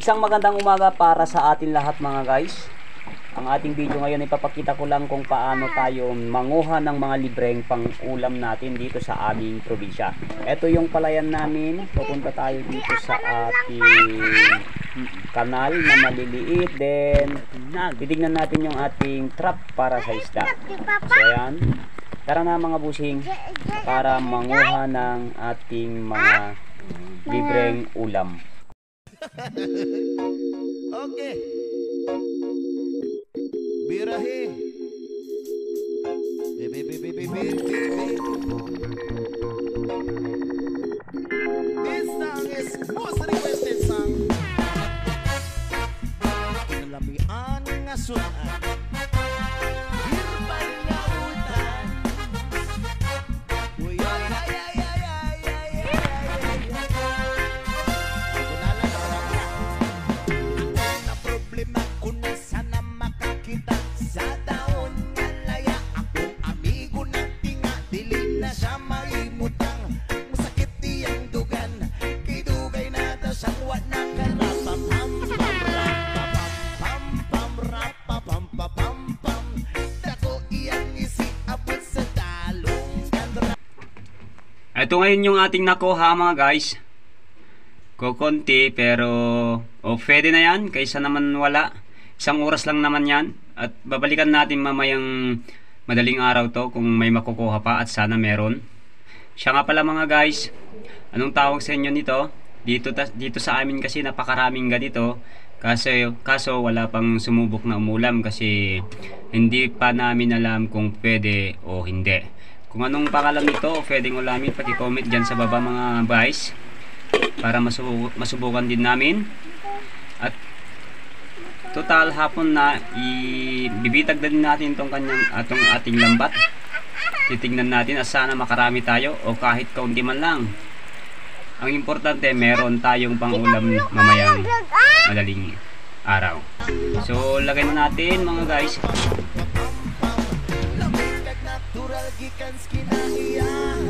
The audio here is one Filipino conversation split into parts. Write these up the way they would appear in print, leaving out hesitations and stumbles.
Isang magandang umaga para sa atin lahat mga guys. Ang ating video ngayon ay papakita ko lang kung paano tayo manguha ng mga libreng pang-ulam natin dito sa aming probinsya. Ito yung palayan namin. Pupunta tayo dito sa ating kanal na maliliit. Then, titignan natin yung ating trap para sa isda. So, ayan. Tara na mga busing para manguha ng ating mga libreng ulam. Okay. Birahe. This song is most requested song. Inalamian nga sunan. Hirbay nga utan. Uy, ay, ay, ay, ay, ay, ay, ay, ay, ay. Na problema kung sana makakita sa daon nga laya. Akong amigo ng tinga, dili na siya maimutang. Masakit diyang dugan, kay dugay na daw siyang wala karapam. Pam pam pam pam. Dako iyang isi abot sa talong kandra. Ito ngayon yung ating nakuha mga guys. Kukunti pero pwede na yan kaysa naman wala. Isang oras lang naman yan. At babalikan natin mamayang madaling araw to kung may makukuha pa at sana meron. Siya nga pala mga guys. Anong tawag sa inyo nito? Dito sa amin kasi napakaraming ganito. Kaso wala pang sumubok na umulam kasi hindi pa namin alam kung pwede o hindi. Kung anong pangalan nito o pwedeng ulamin, paki-comment dyan sa baba mga guys para masubukan din namin. At total hapon na ibibitag din natin itong ating lambat. Titignan natin at sana makarami tayo o kahit kaunti man lang. Ang importante meron tayong pang-ulam mamayang madaling araw. So lagay na natin mga guys. Natural gikan skinahiyan.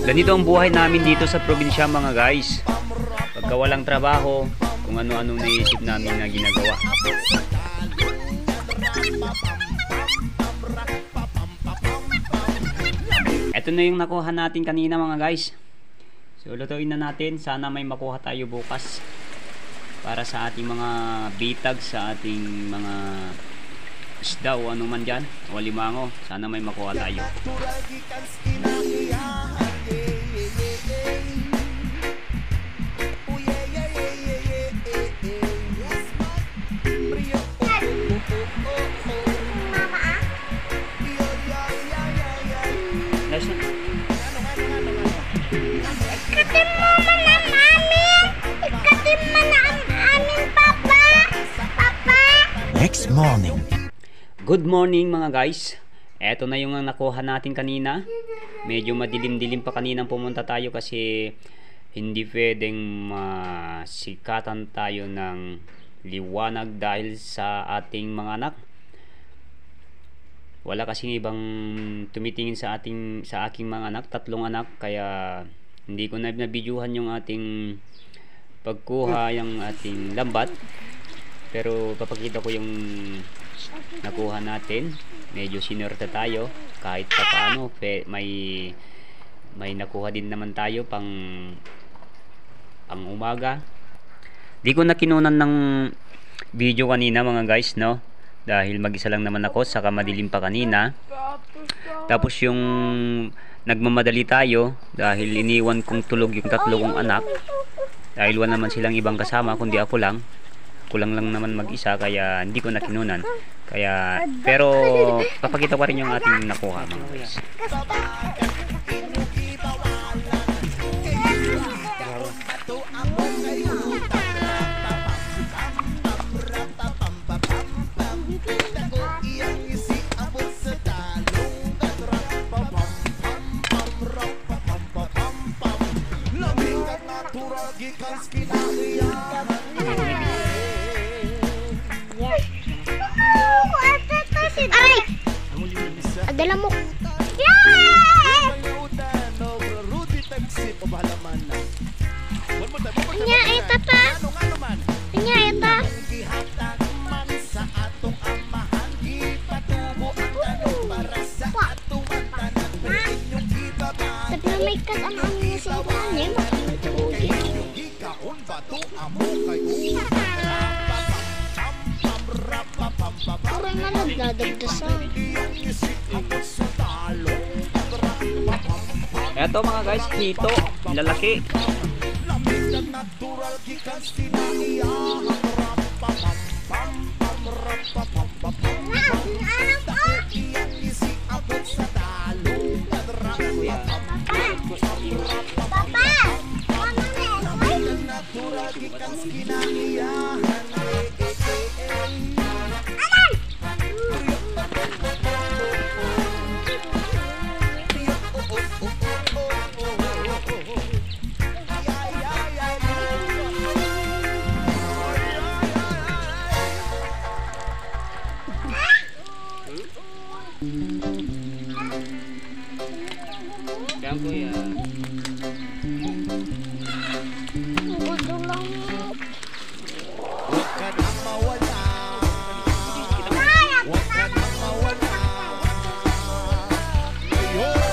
Ganito ang buhay namin dito sa probinsya mga guys. Pagka walang trabaho, kung ano-ano naisip namin na ginagawa. Ito na yung nakuha natin kanina mga guys. So lutuin na natin. Sana may makuha tayo bukas para sa ating mga bitag, sa ating mga isda o ano man dyan, o limango. Sana may makuha tayo. Next morning. Good morning mga guys. Eto na yung nakuha natin kanina. Medyo madilim-dilim pa kanina pumunta tayo kasi hindi pwedeng masikatan tayo ng liwanag dahil sa ating mga anak. Wala kasing ibang tumitingin sa aking mga anak, 3 anak, kaya hindi ko na videohan yung ating pagkuha, yung ating lambat. Pero papakita ko yung nakuha natin. Medyo sinorte tayo kahit pa paano may nakuha din naman tayo pang umaga. Di ko na kinunan ng video kanina mga guys, no, dahil mag-isa lang naman ako, saka madilim pa kanina. Tapos yung nagmamadali tayo dahil iniwan kong tulog yung 3 kong anak dahil wala naman silang ibang kasama kundi ako lang. Kulang lang naman mag-isa kaya hindi ko na kinunan. Pero papakita ko rin yung ating nakuha mga guys. nga nagdadagdasan. Eto mga guys, hito, lalaki. Yan kuya. Gusto lang. Huwag ka nang mawala. Huwag ka nang mawala. Ayun.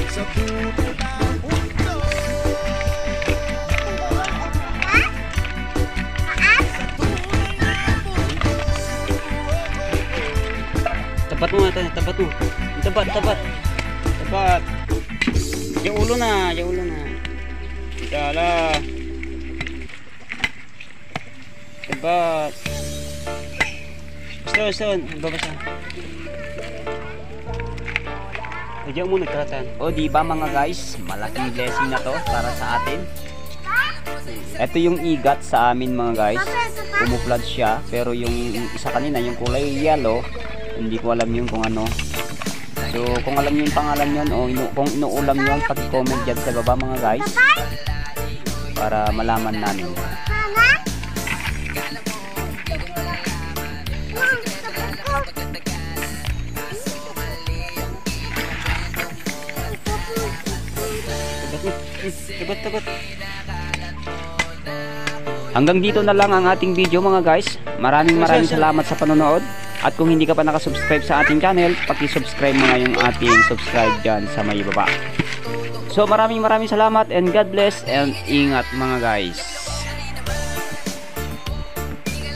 Sa dulo ng mundo. Sa dulo ng mundo. Tapat mo natin, tapat mo. Tapat, tapat. Tapat. Yung ulo na, yung ulo na. Dala. Tapat. Gusto, babasa. Diyan mo nagkaratan. O di ba mga guys, malaking blessing na to para sa atin. Ito yung igat sa amin mga guys. Umuplad siya, pero yung isa kanina, yung kulay yellow, hindi ko alam yung kung ano. So kung alam niyo yung pangalan yon o kung inuulam yon, paki-comment dyan sa baba mga guys. Para malaman namin. Tabat. Hanggang dito na lang ang ating video mga guys. Maraming salamat sa panonood. At kung hindi ka pa nakasubscribe sa ating channel, paki-subscribe mo na yung ating subscribe dyan sa may baba. So maraming salamat and God bless and ingat mga guys.